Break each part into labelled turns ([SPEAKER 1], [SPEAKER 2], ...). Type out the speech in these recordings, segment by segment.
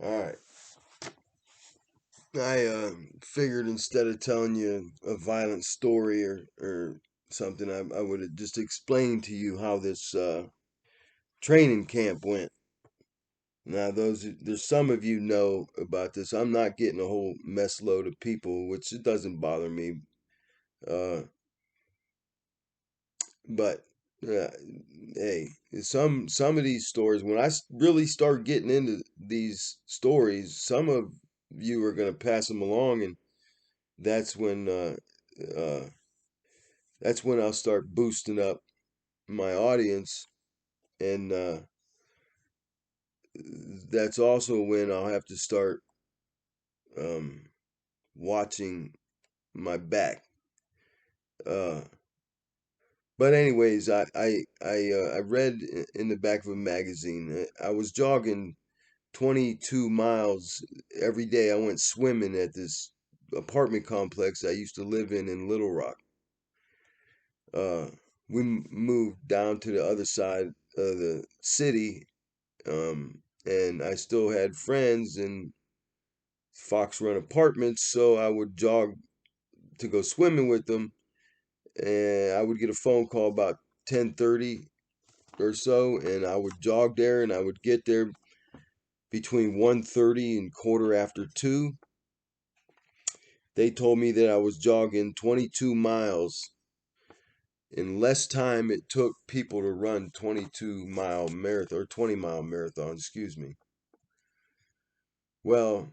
[SPEAKER 1] All right. I figured instead of telling you a violent story or something, I would just explain to you how this training camp went. Now, there's some of you know about this. I'm not getting a whole mess load of people, which it doesn't bother me. Uh, but uh, hey, some of these stories, when really start getting into these stories, some of you are gonna pass them along, and that's when uh, uh, that's when I'll start boosting up my audience, and that's also when I'll have to start um, watching my back. Uh, but anyways, I read in the back of a magazine. I was jogging 22 miles every day. I went swimming at this apartment complex I used to live in Little Rock. Uh, we moved down to the other side of the city, and I still had friends in Fox Run Apartments, so I would jog to go swimming with them, and I would get a phone call about 10:30 or so, and I would jog there, and I would get there between 1:30 and quarter after 2. They told me that I was jogging 22 miles in less time it took people to run 22-mile marathon or 20-mile marathon, excuse me. Well,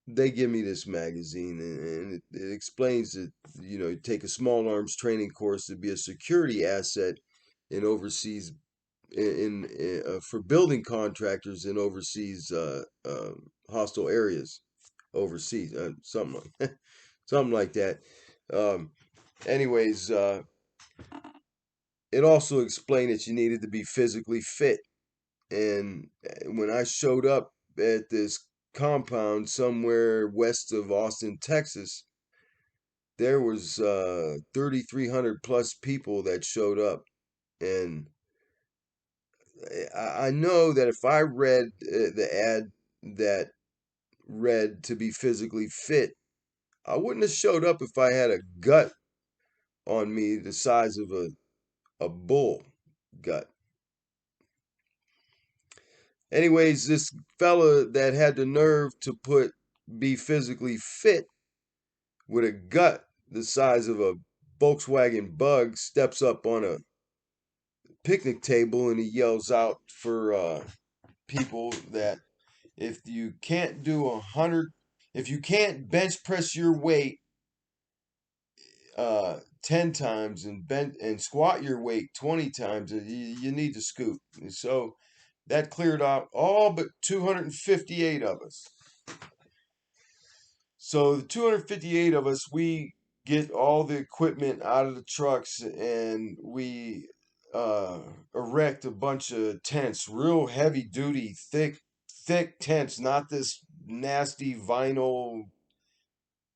[SPEAKER 1] they give me this magazine, and it explains that you take a small arms training course to be a security asset in overseas for building contractors in overseas hostile areas overseas, something like that. um, anyways, it also explained that you needed to be physically fit, and when I showed up at this compound somewhere west of Austin, Texas, there was 3,300 plus people that showed up, and I know that if I read the ad that read to be physically fit, I wouldn't have showed up if I had a gut on me the size of a bull gut. Anyways, this fella that had the nerve to put be physically fit with a gut the size of a Volkswagen Bug steps up on a picnic table and he yells out for people that if you can't do 100, if you can't bench press your weight 10 times and bend and squat your weight 20 times, you need to scoot. And so that cleared out all but 258 of us. So the 258 of us, we get all the equipment out of the trucks and we uh, erect a bunch of tents, real heavy duty, thick tents, not this nasty vinyl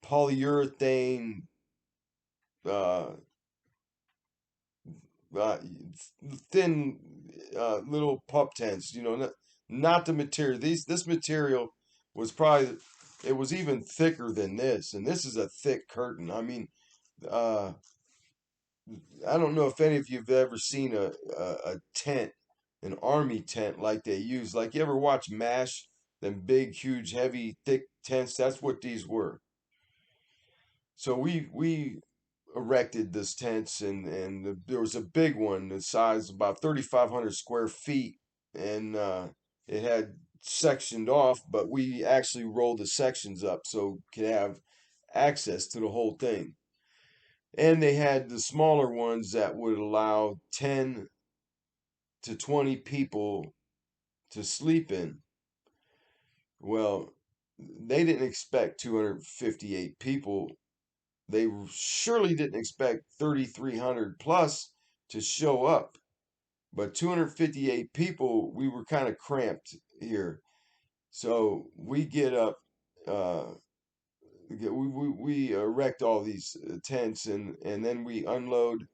[SPEAKER 1] polyurethane uh, uh, thin little pup tents. Not the material. This material was probably, it was even thicker than this, and this is a thick curtain. I mean, uh, I don't know if any of you've ever seen a tent, an army tent like they use. Like you ever watch MASH, them big, huge, heavy, thick tents. That's what these were. So we erected this tents, and there was a big one the size about 3,500 square feet, and it had sectioned off, but we actually rolled the sections up so could have access to the whole thing. And they had the smaller ones that would allow 10 to 20 people to sleep in. Well, they didn't expect 258 people. They surely didn't expect 3,300 plus to show up. But 258 people, we were kind of cramped here. So we get up, uh, we erect all these tents, and then we unload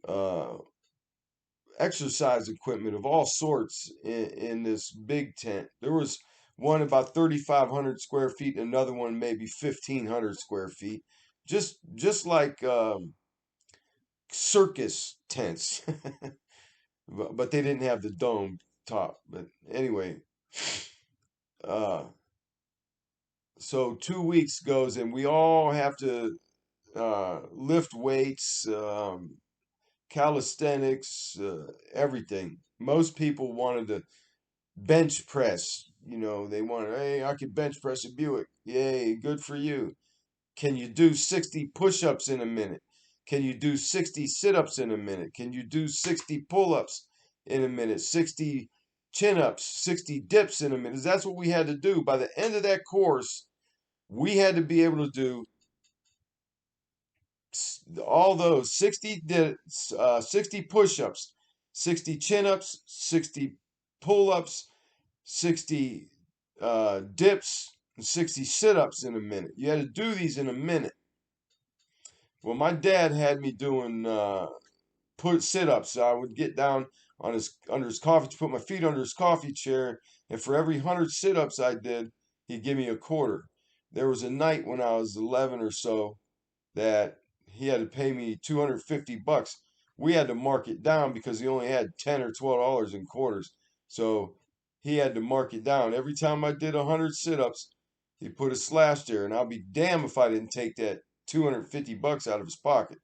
[SPEAKER 1] uh, exercise equipment of all sorts in this big tent. There was one about 3,500 square feet, another one maybe 1,500 square feet, just like circus tents, but they didn't have the dome top. But anyway, uh, so 2 weeks goes, and we all have to lift weights, calisthenics, everything. Most people wanted to bench press. You know, they wanted, hey, I could bench press a Buick. Yay, good for you. Can you do 60 push-ups in a minute? Can you do 60 sit-ups in a minute? Can you do 60 pull-ups in a minute? 60 chin-ups, 60 dips in a minute? That's what we had to do. By the end of that course, we had to be able to do all those 60 push-ups, 60 chin-ups, 60 pull-ups, 60 dips, and 60 sit-ups in a minute. You had to do these in a minute. Well, my dad had me doing put sit-ups. So I would get down on his under his coffee, put my feet under his coffee chair, and for every 100 sit-ups I did, he'd give me a quarter. There was a night when I was 11 or so that he had to pay me 250 bucks. We had to mark it down because he only had 10 or $12 in quarters. So he had to mark it down. Every time I did 100 sit-ups, he put a slash there, and I'll be damned if I didn't take that 250 bucks out of his pocket.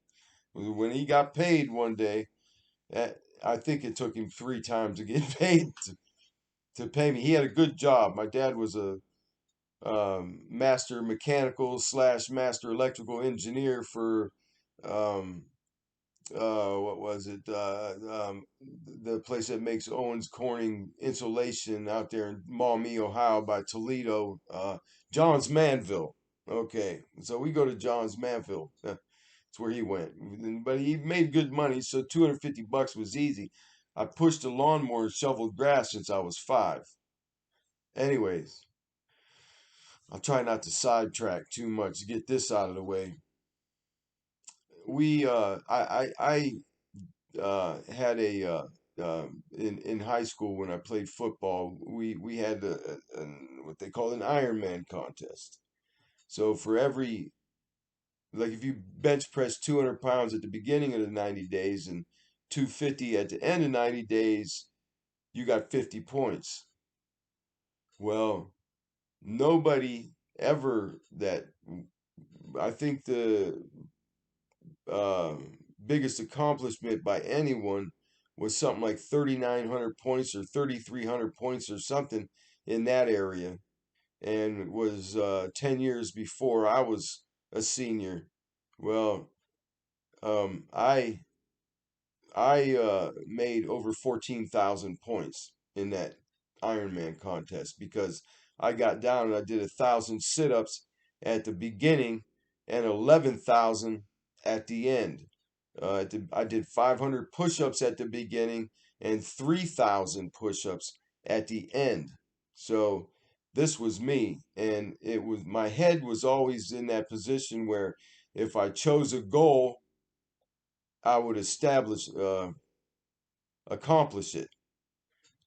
[SPEAKER 1] When he got paid one day, I think it took him 3 times to get paid to pay me. He had a good job. My dad was a master mechanical slash master electrical engineer for um, what was it? The place that makes Owens Corning insulation out there in Maumee, Ohio, by Toledo. Johns Manville. Okay, so we go to Johns Manville. That's where he went. But he made good money, so 250 bucks was easy. I pushed a lawnmower and shoveled grass since I was 5. Anyways, I'll try not to sidetrack too much to get this out of the way. I had in high school when I played football. We had what they call an Ironman contest. So for every like if you bench press 200 pounds at the beginning of the 90 days and 250 at the end of 90 days, you got 50 points. Well, nobody ever that I think the uh, biggest accomplishment by anyone was something like 3,900 points or 3,300 points or something in that area, and it was 10 years before I was a senior. Well, um, I I made over 14,000 points in that Ironman contest because I got down and I did 1,000 sit-ups at the beginning and 11,000 at the end. I did 500 push-ups at the beginning and 3,000 push-ups at the end. So this was me, and it was my head was always in that position where if I chose a goal, I would accomplish it.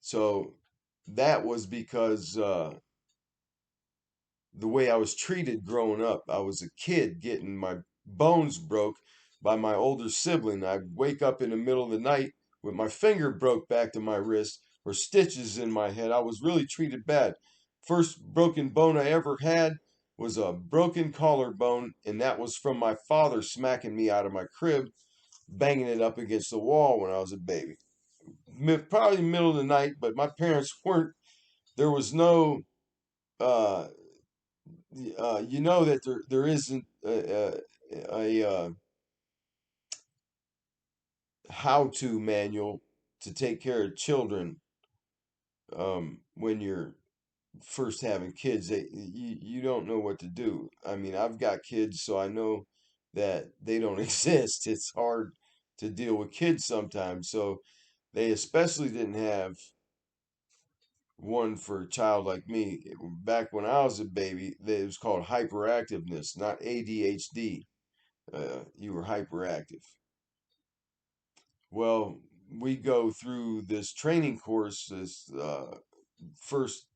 [SPEAKER 1] So that was because the way I was treated growing up. I was a kid getting my bones broke by my older sibling. I'd wake up in the middle of the night with my finger broke back to my wrist or stitches in my head. I was really treated bad. First broken bone I ever had was a broken collarbone, and that was from my father smacking me out of my crib, banging it up against the wall when I was a baby. Probably middle of the night, but my parents weren't. There was no, uh, you know that there isn't a how-to manual to take care of children when you're first having kids. You don't know what to do. I mean, I've got kids, so I know that they don't exist. It's hard to deal with kids sometimes. So they especially didn't have one for a child like me. Back when I was a baby, it was called hyperactiveness, not ADHD. You were hyperactive. Well, we go through this training course, this first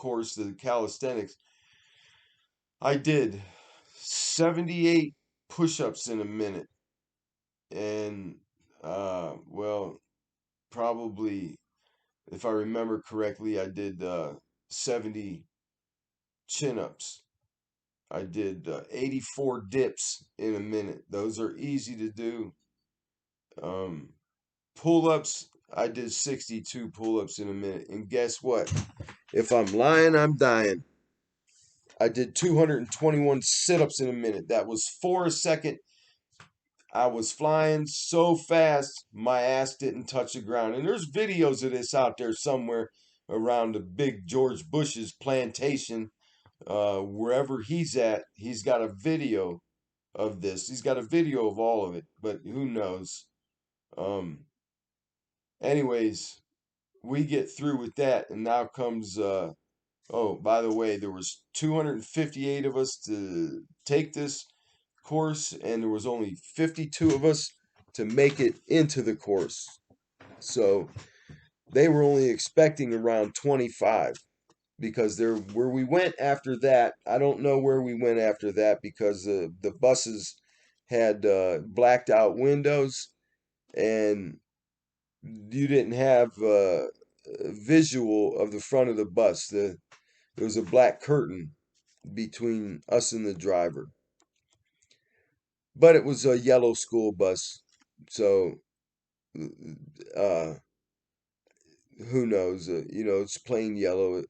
[SPEAKER 1] course, the calisthenics, I did 78 push-ups in a minute, and well, probably, if I remember correctly, I did 70 chin-ups. I did 84 dips in a minute. Those are easy to do. Um, Pull-ups, I did 62 pull-ups in a minute. And guess what? If I'm lying, I'm dying. I did 221 sit-ups in a minute. That was 4 a second. I was flying so fast, my ass didn't touch the ground. And there's videos of this out there somewhere around the big George Bush's plantation. Wherever he's at, he's got a video of this. He's got a video of all of it, but who knows? Um, Anyways, we get through with that, and now comes. Oh, by the way, there was 258 of us to take this course, and there was only 52 of us to make it into the course. So they were only expecting around 25 because there where we went after that. I don't know where we went after that because the buses had blacked out windows and you didn't have a visual of the front of the bus. There was a black curtain between us and the driver, but it was a yellow school bus, so uh, who knows? It's plain yellow.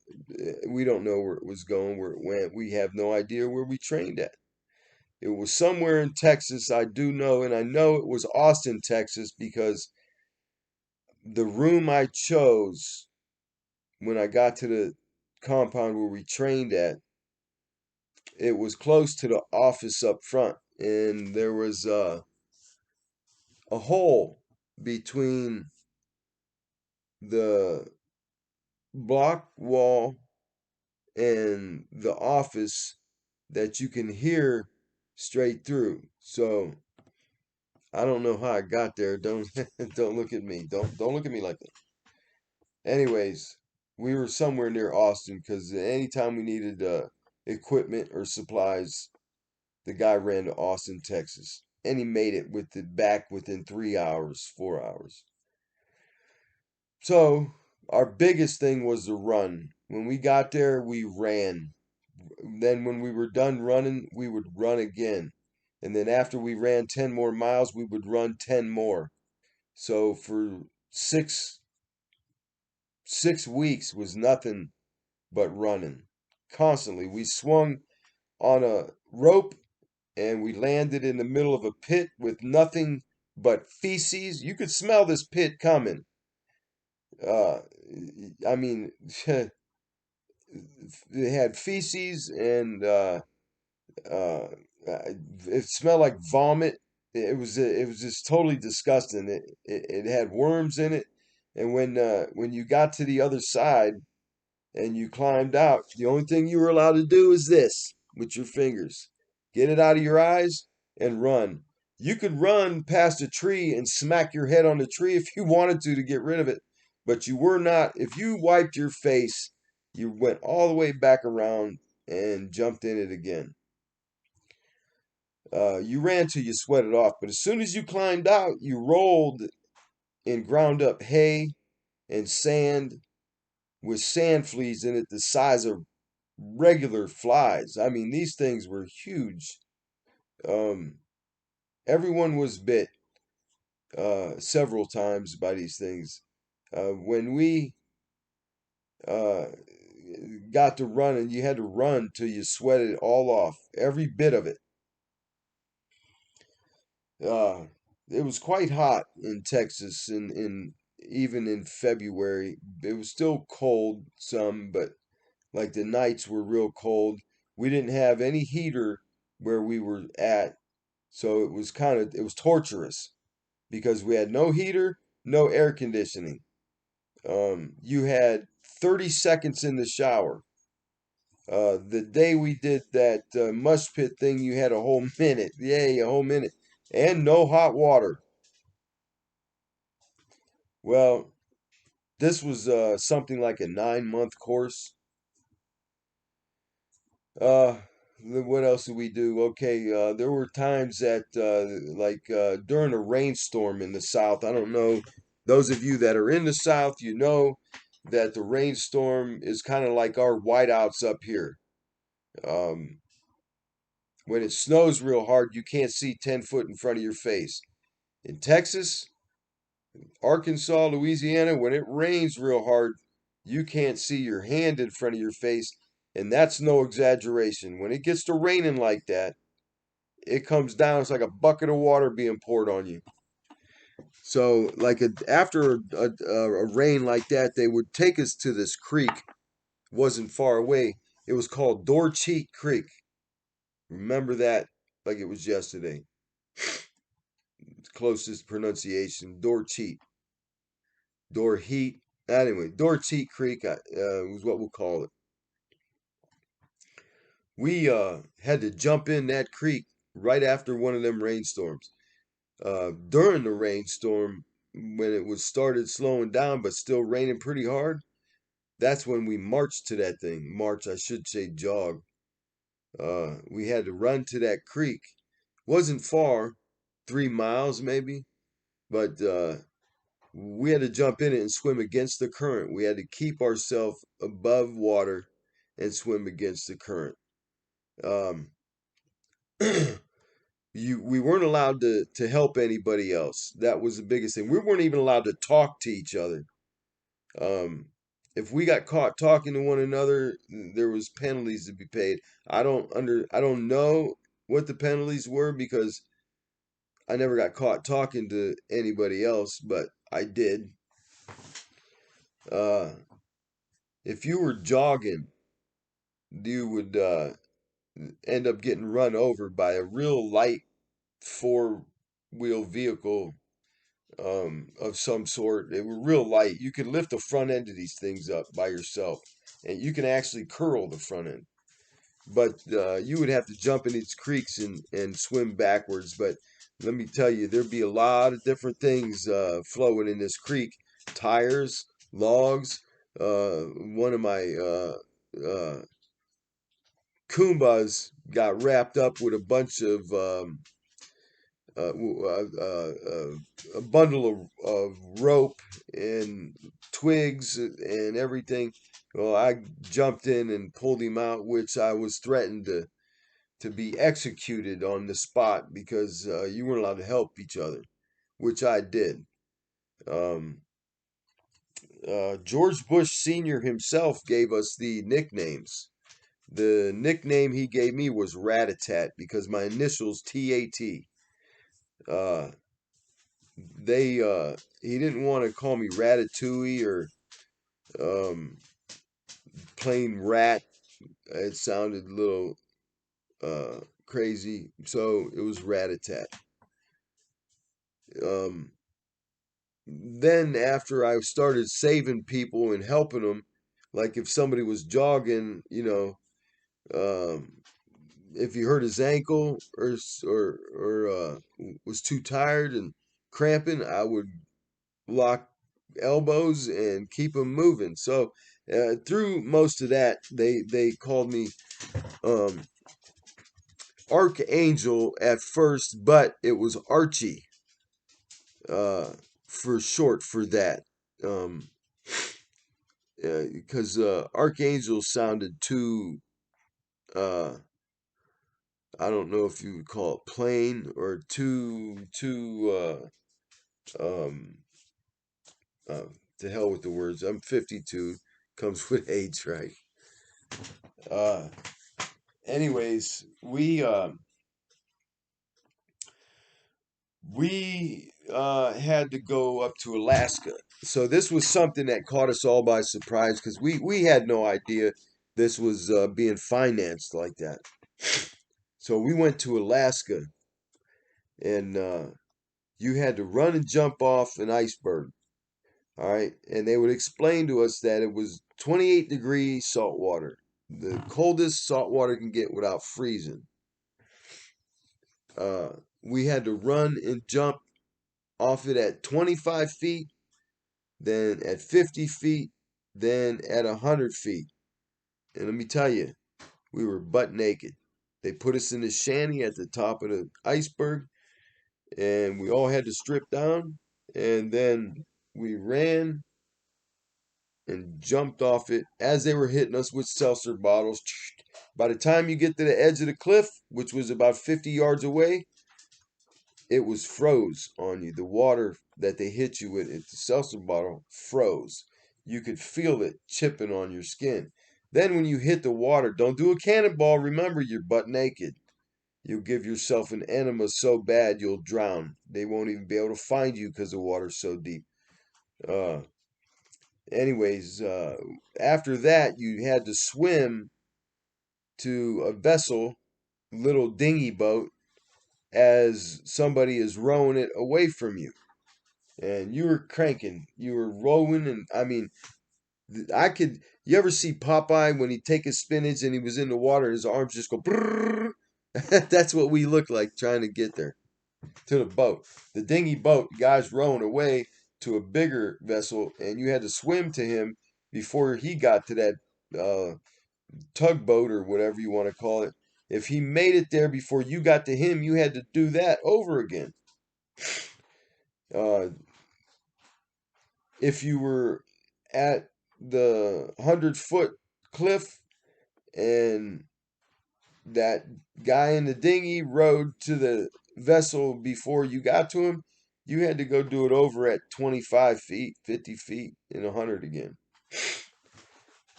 [SPEAKER 1] We don't know where it was going, where it went. We have no idea where we trained at. It was somewhere in Texas, I do know, and I know it was Austin, Texas, because the room I chose when I got to the compound where we trained at, it was close to the office up front, and there was a hole between the block wall and the office that you can hear straight through. So I don't know how I got there. Don't don't look at me. Don't look at me like that. Anyways, we were somewhere near Austin because anytime we needed equipment or supplies, the guy ran to Austin, Texas, and he made it with it back within 3 hours, 4 hours. So our biggest thing was the run. When we got there, we ran. Then when we were done running, we would run again. And then after we ran 10 more miles, we would run 10 more. So for six 6 weeks was nothing but running. Constantly. We swung on a rope and we landed in the middle of a pit with nothing but feces. You could smell this pit coming. Uh, I mean, it had feces and uh, it smelled like vomit. It was just totally disgusting. It had worms in it, and when you got to the other side and you climbed out, the only thing you were allowed to do is this with your fingers. Get it out of your eyes and run. You could run past a tree and smack your head on the tree if you wanted to get rid of it, but you were not. If you wiped your face, you went all the way back around and jumped in it again. You ran till you sweated off, but as soon as you climbed out, you rolled in ground up hay and sand with sand fleas in it the size of regular flies. I mean, these things were huge. Um, Everyone was bit several times by these things. When we uh, got to running, you had to run till you sweated it all off, every bit of it. Uh, it was quite hot in Texas, in even in February. It was still cold some, but like the nights were real cold. We didn't have any heater where we were at, so it was torturous because we had no heater, no air conditioning. You had 30 seconds in the shower. The day we did that mush pit thing, you had a whole minute. Yay, a whole minute. And no hot water. Well, this was something like a 9-month course. Uh, what else did we do? Okay, there were times that, during a rainstorm in the South, I don't know, those of you that are in the South, you know that the rainstorm is kind of like our whiteouts up here. Um, when it snows real hard, you can't see 10 foot in front of your face. In Texas, Arkansas, Louisiana, when it rains real hard, you can't see your hand in front of your face. And that's no exaggeration. When it gets to raining like that, it comes down, it's like a bucket of water being poured on you. So, after a rain like that, they would take us to this creek, wasn't far away. It was called Dorcheat Creek. Remember that like it was yesterday. Closest pronunciation, Dorcheat. Dorheat. Anyway, Dorcheat Creek was what we'll call it. We had to jump in that creek right after one of them rainstorms. During the rainstorm, when it was started slowing down but still raining pretty hard, that's when we marched to that thing. March, I should say jog. We had to run to that creek. Wasn't far, 3 miles maybe, but we had to jump in it and swim against the current. We had to keep ourselves above water and swim against the current. Um, we weren't allowed to help anybody else. That was the biggest thing. We weren't even allowed to talk to each other. Um, if we got caught talking to one another, there was penalties to be paid. I don't know what the penalties were because I never got caught talking to anybody else, but I did. Uh, if you were jogging, you would end up getting run over by a real light four-wheel vehicle of some sort. They were real light. You could lift the front end of these things up by yourself, and you can actually curl the front end. But you would have to jump in these creeks and swim backwards. But let me tell you, there'd be a lot of different things flowing in this creek: tires, logs. One of my Koombas got wrapped up with a bunch of a bundle of rope and twigs and everything. Well, I jumped in and pulled him out, which I was threatened to be executed on the spot because you weren't allowed to help each other, which I did. Um, George Bush Sr. himself gave us the nicknames. The nickname he gave me was Ratatat because my initials TAT. Uh, they he didn't want to call me Ratatouille or um, plain Rat. It sounded a little crazy, so it was Ratatat. Um, then after I started saving people and helping them, like if somebody was jogging, if he hurt his ankle or was too tired and cramping, I would lock elbows and keep him moving. So through most of that, they called me um, Archangel at first, but it was Archie uh, for short for that. Um, because Archangel sounded too, uh, I don't know if you would call it plain or too, um, uh, to hell with the words. I'm 52, comes with age, right? Uh, anyways, we had to go up to Alaska. So this was something that caught us all by surprise because we had no idea this was being financed like that. So we went to Alaska and you had to run and jump off an iceberg. All right. And they would explain to us that it was 28 degrees salt water, the coldest salt water can get without freezing. Uh, we had to run and jump off it at 25 feet, then at 50 feet, then at 100 feet. And let me tell you, We were butt naked. They put us in a shanty at the top of the iceberg, and we all had to strip down. And then we ran and jumped off it as they were hitting us with seltzer bottles. By the time you get to the edge of the cliff, which was about 50 yards away, it was froze on you. The water that they hit you with, it's the seltzer bottle, froze. You could feel it chipping on your skin. Then when you hit the water, don't do a cannonball. Remember, you're butt naked. You'll give yourself an enema so bad you'll drown. They won't even be able to find you because the water's so deep. Uh, anyways, after that, you had to swim to a vessel, little dinghy boat, as somebody is rowing it away from you. And you were cranking, you were rowing, and I mean, I could. You ever see Popeye when he take his spinach and he was in the water, his arms just go. Brrr. That's what we looked like trying to get there to the boat. The dinghy boat, guys rowing away to a bigger vessel, and you had to swim to him before he got to that tugboat or whatever you want to call it. If he made it there before you got to him, you had to do that over again. Uh, if you were at the 100-foot cliff and that guy in the dinghy rowed to the vessel before you got to him, you had to go do it over at 25 feet, 50 feet, and 100 again.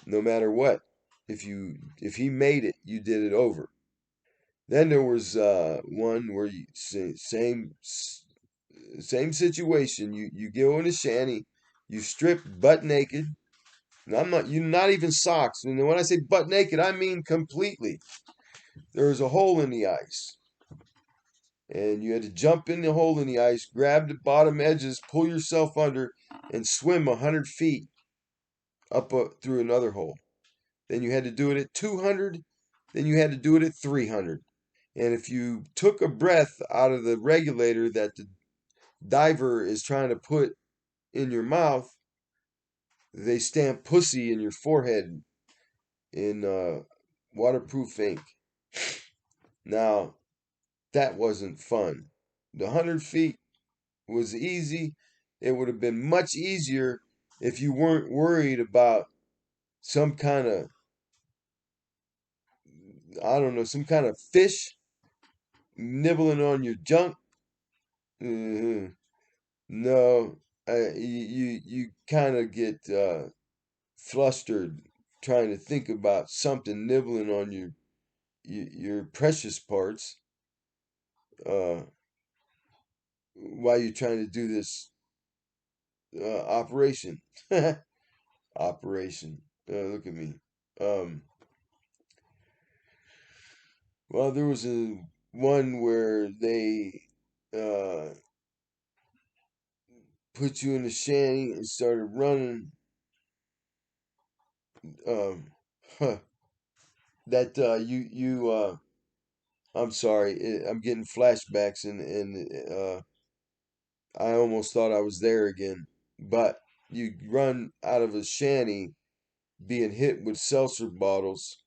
[SPEAKER 1] No matter what. If he made it, you did it over. Then there was one where you same situation. You go in a shanty, you strip butt naked. And I'm not you not even socks. And when I say butt naked, I mean completely. There was a hole in the ice, and you had to jump in the hole in the ice, grab the bottom edges, pull yourself under, and swim 100 feet up through another hole. Then you had to do it at 200. Then you had to do it at 300. And if you took a breath out of the regulator that the diver is trying to put in your mouth, they stamp pussy in your forehead in waterproof ink. Now, that wasn't fun. The 100 feet was easy. It would have been much easier if you weren't worried about some kind of, I don't know, some kind of fish nibbling on your junk. uh No, you kind of get flustered trying to think about something nibbling on your precious parts uh, while you're trying to do this operation. Operation. Look at me. Um, well, there was a one where they uh, put you in a shanty and started running. Um, huh, that I'm sorry, I'm getting flashbacks and I almost thought I was there again. But you run out of a shanty being hit with seltzer bottles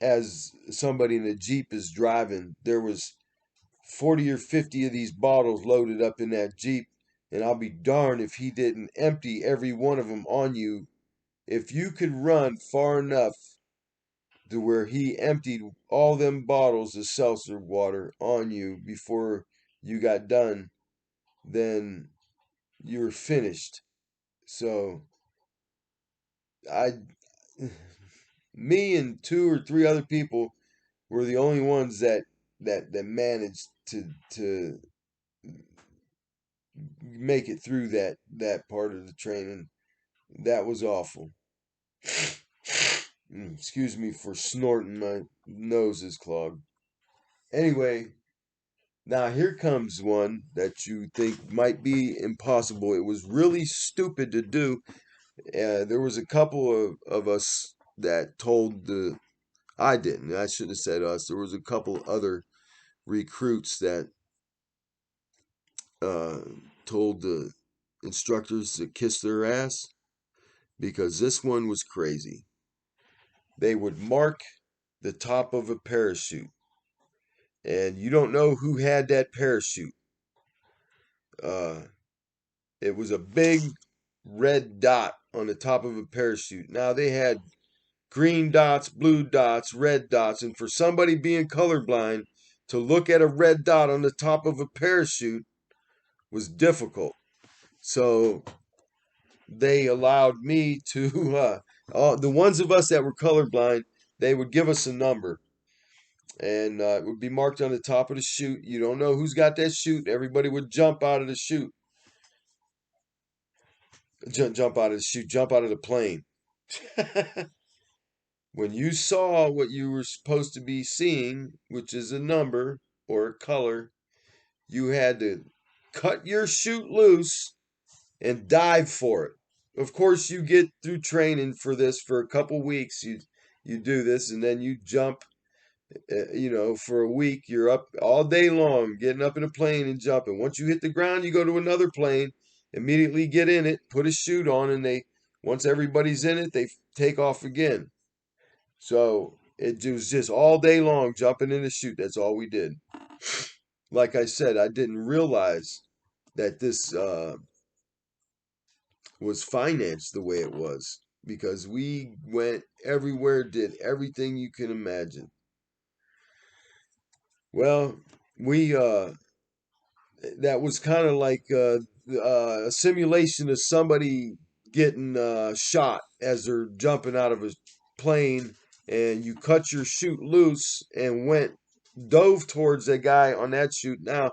[SPEAKER 1] as somebody in a Jeep is driving. There was 40 or 50 of these bottles loaded up in that Jeep, and I'll be darned if he didn't empty every one of them on you. If you could run far enough to where he emptied all them bottles of seltzer water on you before you got done, then you're finished. So I, me and two or three other people were the only ones that managed to make it through that part of the training. That was awful. Excuse me for snorting. My nose is clogged. Anyway, now here comes one that you think might be impossible. It was really stupid to do. There was a couple of us that told the I didn't. I should have said us. There was a couple other recruits that uh, told the instructors to kiss their ass because this one was crazy. they would mark the top of a parachute, and you don't know who had that parachute. Uh, it was a big red dot on the top of a parachute. Now they had green dots, blue dots, red dots, and for somebody being colorblind to look at a red dot on the top of a parachute was difficult. So they allowed me to, all the ones of us that were colorblind, they would give us a number, and it would be marked on the top of the chute. You don't know who's got that chute. Everybody would jump out of the chute, jump out of the chute, jump out of the plane. When you saw what you were supposed to be seeing, which is a number or a color, you had to cut your chute loose and dive for it. Of course, you get through training for this for a couple weeks. You do this, and then you jump. For a week, you're up all day long, getting up in a plane and jumping. Once you hit the ground, you go to another plane, immediately get in it, put a chute on, and once everybody's in it, they take off again. So it was just all day long jumping in the chute. That's all we did. Like I said, I didn't realize that this was financed the way it was, because we went everywhere, did everything you can imagine. Well, we that was kind of like a simulation of somebody getting shot as they're jumping out of a plane, and you cut your chute loose and dove towards that guy on that chute. Now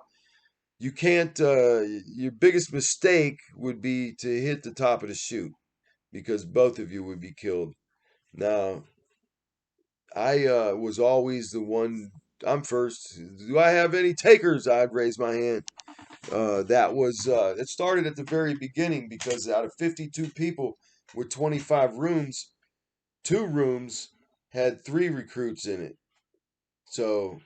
[SPEAKER 1] you can't. Your biggest mistake would be to hit the top of the chute, because both of you would be killed. Now I was always the one. I'm first. Do I have any takers? I'd raise my hand. It started at the very beginning, because out of 52 people with 25 rooms, 2 rooms had 3 recruits in it. So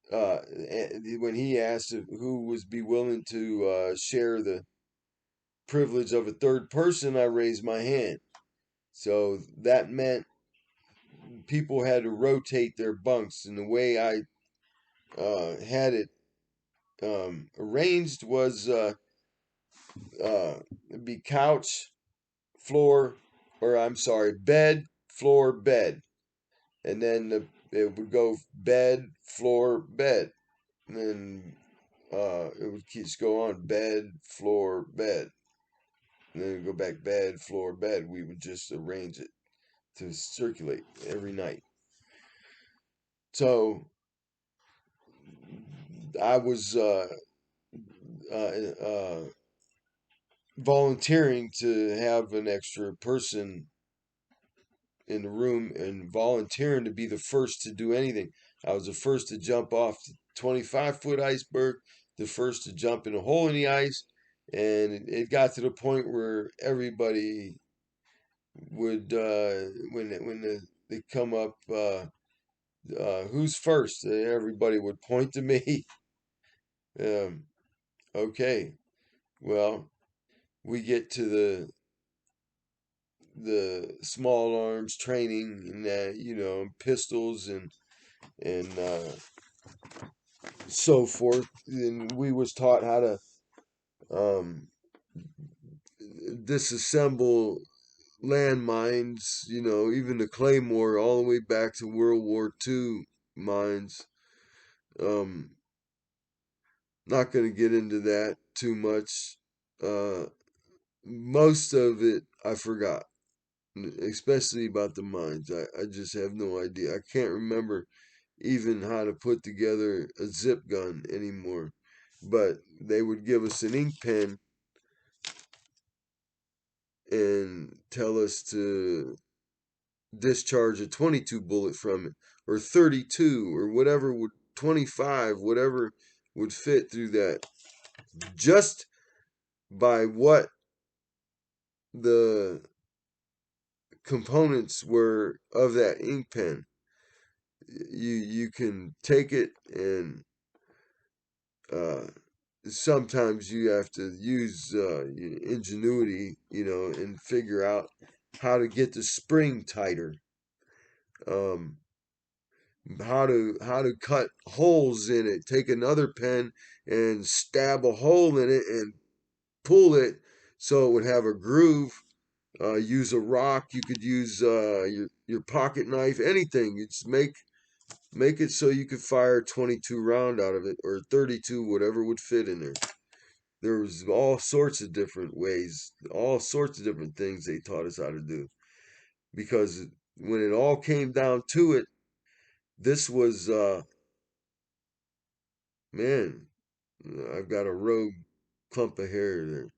[SPEAKER 1] when he asked who would be willing to share the privilege of a third person, I raised my hand. So that meant people had to rotate their bunks, and the way I had it arranged was it'd be couch, floor, or I'm sorry, bed, floor, bed, and then it would go bed, floor, bed, and then it would just go on bed, floor, bed, and then it'd go back bed, floor, bed. We would just arrange it to circulate every night. So I was uh, uh, volunteering to have an extra person in the room, and volunteering to be the first to do anything. I was the first to jump off the 25-foot iceberg, the first to jump in a hole in the ice, and it got to the point where everybody would they come up, who's first? Everybody would point to me. um, okay, well, we get to the small arms training, and that, pistols and so forth, and we was taught how to um, disassemble landmines, even the Claymore, all the way back to World War II mines. um, Not going to get into that too much. uh, Most of it I forgot, especially about the mines. I just have no idea. I can't remember even how to put together a zip gun anymore. But they would give us an ink pen and tell us to discharge a 22 bullet from it, or 32, or whatever would, 25, whatever would fit through that, just by what the components were of that ink pen. You can take it, and uh, sometimes you have to use ingenuity, and figure out how to get the spring tighter. um, how to cut holes in it. Take another pen and stab a hole in it and pull it so it would have a groove. Use a rock. You could use your pocket knife, anything. You just make it so you could fire 22 round out of it, or 32, whatever would fit in there. There was all sorts of different ways, all sorts of different things they taught us how to do. Because when it all came down to it, this was man, I've got a rogue clump of hair there.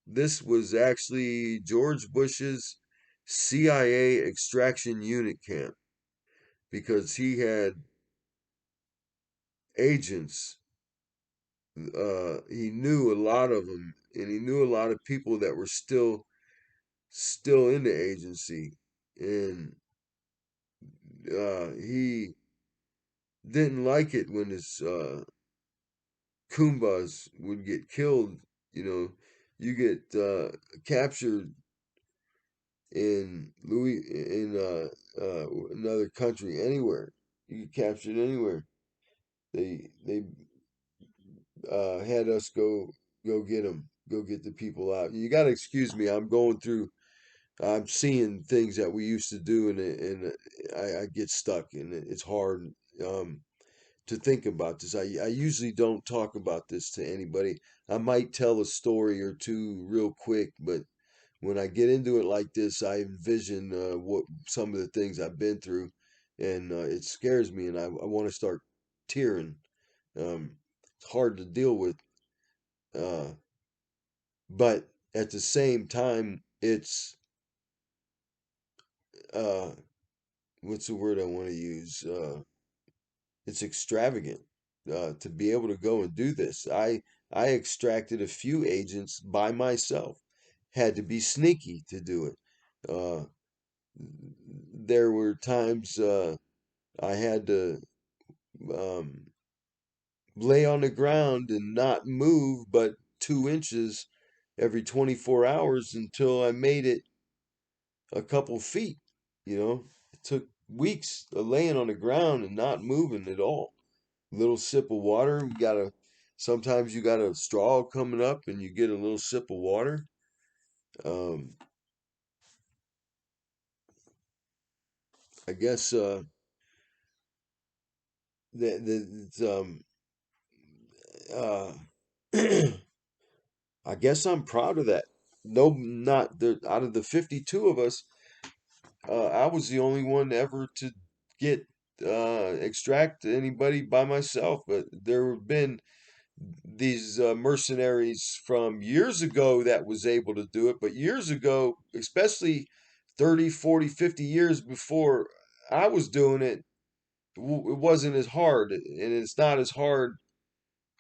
[SPEAKER 1] This was actually George Bush's CIA extraction unit camp, because he had agents. He knew a lot of them, and he knew a lot of people that were still in the agency, and he didn't like it when his Kumbas would get killed. You know, you get captured in Louis in another country, anywhere. You get captured anywhere. They had us go get them, go get the people out. You got to excuse me. I'm going through. I'm seeing things that we used to do, and I get stuck, and it's hard to think about this. I usually don't talk about this to anybody. I might tell a story or two real quick, but when I get into it like this, I envision what some of the things I've been through, and it scares me, and I want to start tearing. It's hard to deal with, uh, but at the same time, it's uh, what's the word I want to use? It's extravagant to be able to go and do this. I extracted a few agents by myself. Had to be sneaky to do it. Uh, there were times I had to um, lay on the ground and not move but 2 inches every 24 hours until I made it a couple feet. You know, it took weeks of laying on the ground and not moving at all. Little sip of water. Sometimes you got a straw coming up and you get a little sip of water. Um, I guess uh, I guess I'm proud of that. No, not the out of the 52 of us, I was the only one ever to get extract anybody by myself. But there have been these mercenaries from years ago that was able to do it, but years ago, especially 30, 40, 50 years before I was doing it, it wasn't as hard, and it's not as hard,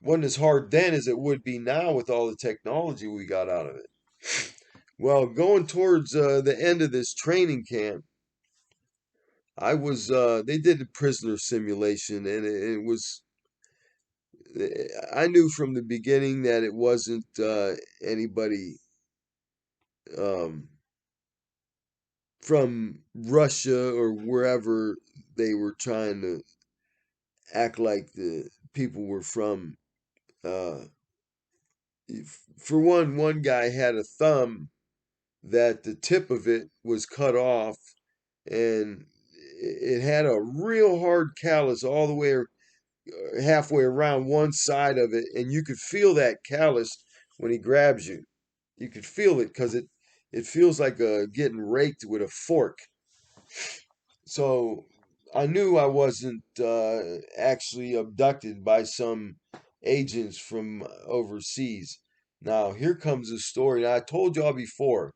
[SPEAKER 1] wasn't as hard then as it would be now with all the technology we got out of it. Well, going towards the end of this training camp, they did a prisoner simulation, and it was, I knew from the beginning that it wasn't anybody um, from Russia or wherever they were trying to act like the people were from. Uh, for one guy had a thumb that the tip of it was cut off, and it had a real hard callus all the way halfway around one side of it, and you could feel that callus when he grabs you. You could feel it because it feels like getting raked with a fork. So I knew I wasn't actually abducted by some agents from overseas. Now, here comes a story. Now, I told y'all before,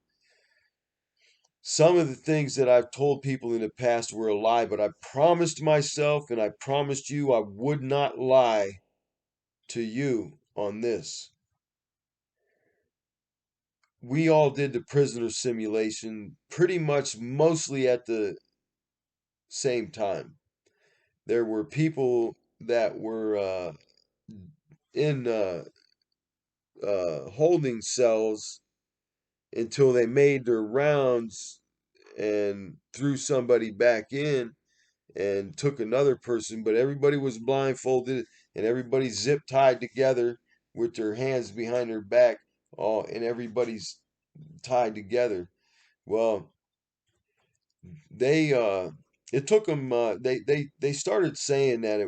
[SPEAKER 1] some of the things that I've told people in the past were a lie, but I promised myself and I promised you I would not lie to you on this. We all did the prisoner simulation pretty much mostly at the same time. There were people that were in holding cells until they made their rounds and threw somebody back in and took another person, but everybody was blindfolded and everybody zip tied together with their hands behind their back, all and everybody's tied together. Well, they it took them they started saying that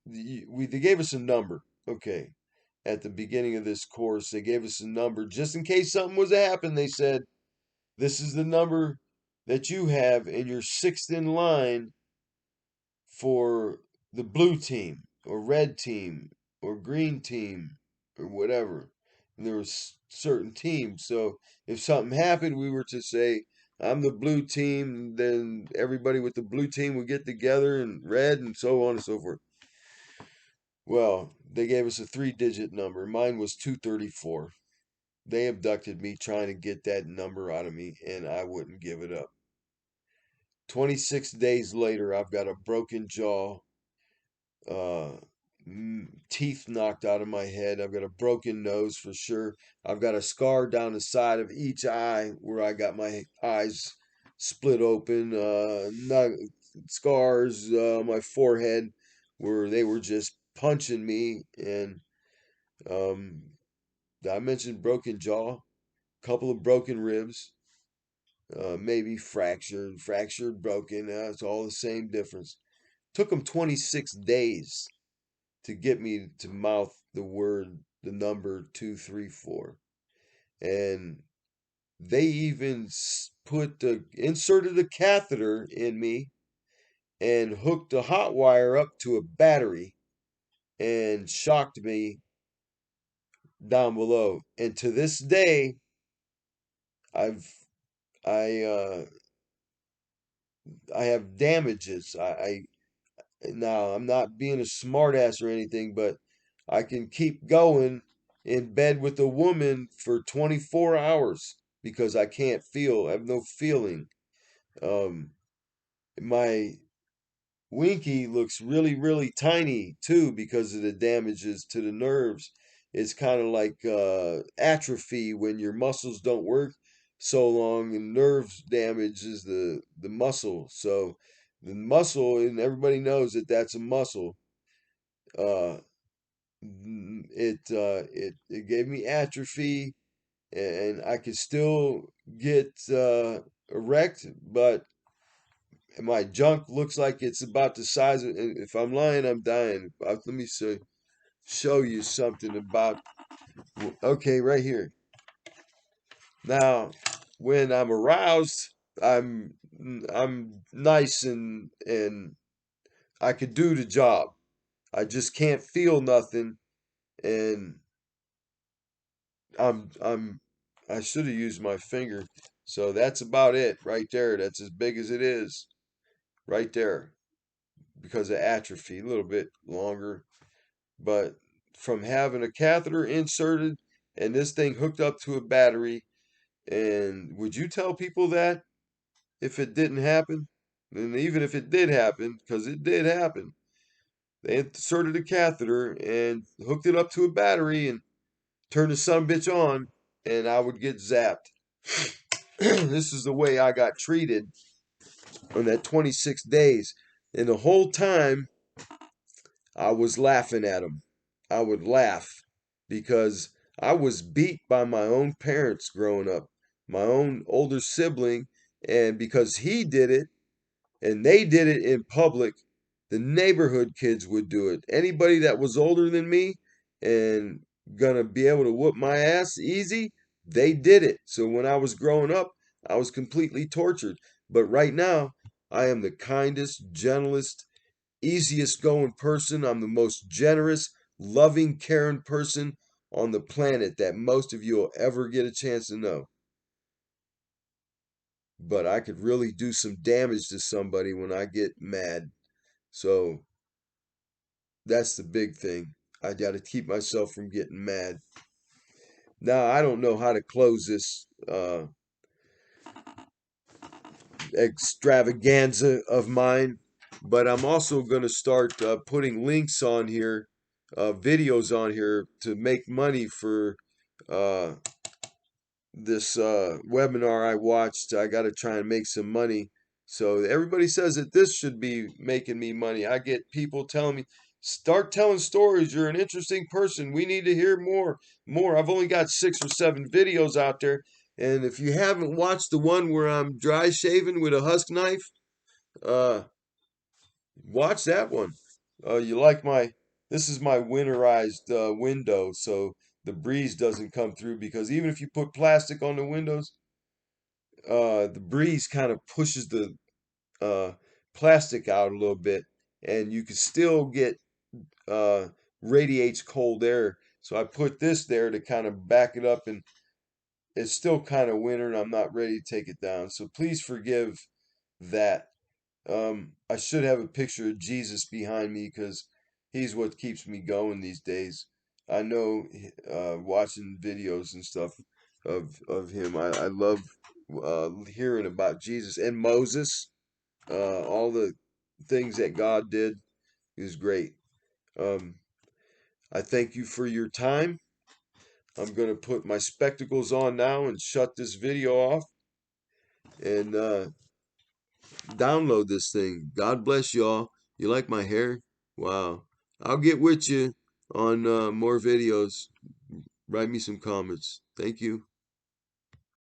[SPEAKER 1] they gave us a number. Okay, at the beginning of this course, they gave us a number just in case something was to happen. They said, this is the number that you have, and you're sixth in line for the blue team or red team or green team or whatever. And there was certain teams. So if something happened, we were to say, I'm the blue team, then everybody with the blue team would get together and red and so on and so forth. Well, they gave us a 3-digit number. Mine was 234. They abducted me trying to get that number out of me, and I wouldn't give it up. 26 days later, I've got a broken jaw, uh, teeth knocked out of my head. I've got a broken nose for sure. I've got a scar down the side of each eye where I got my eyes split open. Scars on my forehead where they were just punching me. And um, I mentioned broken jaw, couple of broken ribs, maybe fractured, broken. It's all the same difference. Took them 26 days to get me to mouth the number 234. And they even inserted a catheter in me and hooked a hot wire up to a battery and shocked me down below. And to this day, I've I I have damages. Now I'm not being a smartass or anything, but I can keep going in bed with a woman for 24 hours because I can't feel. I have no feeling. Um, my Winky looks really, really tiny too because of the damages to the nerves. It's kind of like atrophy when your muscles don't work so long, and nerves damages the muscle. So the muscle, and everybody knows that that's a muscle. Uh, it gave me atrophy, and I could still get erect, but my junk looks like it's about the size of. And if I'm lying, I'm dying. Let me show you something about. Okay, right here. Now, when I'm aroused, I'm nice and I could do the job. I just can't feel nothing, and I'm I should have used my finger. So that's about it right there. That's as big as it is right there because of atrophy, a little bit longer. But from having a catheter inserted and this thing hooked up to a battery, and would you tell people that if it didn't happen? And even if it did happen, because it did happen, they inserted a catheter and hooked it up to a battery and turned the son bitch on, and I would get zapped. This is the way I got treated on that 26 days. And the whole time I was laughing at him. I would laugh because I was beat by my own parents growing up, my own older sibling, and because he did it and they did it in public, the neighborhood kids would do it. Anybody that was older than me and gonna be able to whoop my ass easy, they did it. So when I was growing up, I was completely tortured. But right now, I am the kindest, gentlest, easiest going person. I'm the most generous, loving, caring person on the planet that most of you will ever get a chance to know. But I could really do some damage to somebody when I get mad. So that's the big thing. I got to keep myself from getting mad. Now, I don't know how to close this extravaganza of mine, but I'm also going to start putting links on here, videos on here to make money for uh, this webinar I watched. I got to try and make some money. So everybody says that this should be making me money. I get people telling me, start telling stories. You're an interesting person. We need to hear more. More. I've only got 6 or 7 videos out there. And if you haven't watched the one where I'm dry shaving with a husk knife, uh, watch that one. You like this is my winterized window, so the breeze doesn't come through because even if you put plastic on the windows, the breeze kind of pushes the uh, plastic out a little bit, and you can still get uh, radiates cold air. So I put this there to kind of back it up, and it's still kind of winter, and I'm not ready to take it down. So please forgive that. I should have a picture of Jesus behind me because he's what keeps me going these days. I know, watching videos and stuff of him. I love hearing about Jesus and Moses. All the things that God did is great. Um, I thank you for your time. I'm gonna put my spectacles on now and shut this video off and download this thing. God bless y'all. You like my hair? Wow. I'll get with you on more videos. Write me some comments. Thank you.